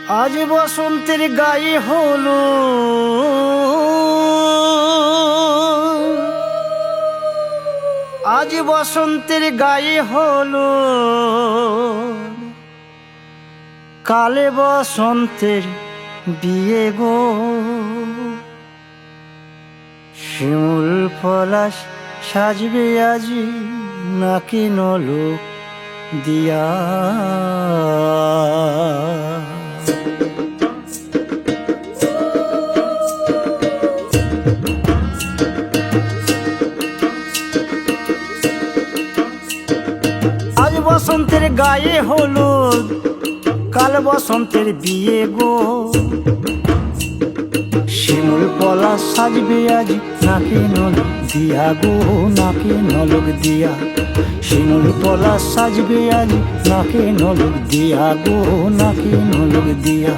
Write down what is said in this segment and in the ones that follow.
আজ বসন্তের গায়ে হলো আজ বসন্তের গায়ে হলো কালে বসন্তের বিয়ে গো। শিমুল পলাশ সাজবে আজি নাকি নলক দিয়া। আজ বসন্তের গায়ে হলুদ কাল বসন্তের বিয়ে গো। শিমুল পলাশ সাজবে আজ নাকি নলক দিয়া গো, নাকি নলক দিয়া। শিমুল পলাশ সাজবে আজ নাকি নলক দিয়া গো, নাকি নলক দিয়া।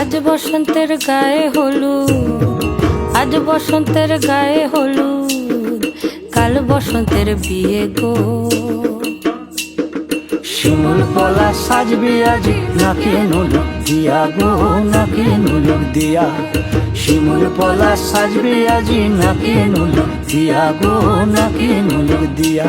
আজ বসন্তের গায়ে হলুদ, আজ বসন্তের গায়ে হলুদ কাল বসন্তের বিয়ে গো। শিমুল পলাশ সাজবে আজ নাকি নলক দিয়া গো, নাকি নলক দিয়া। শিমুল পলাশ সাজবে আজ নাকি নলক দিয়া গো, নাকি নলক দিয়া।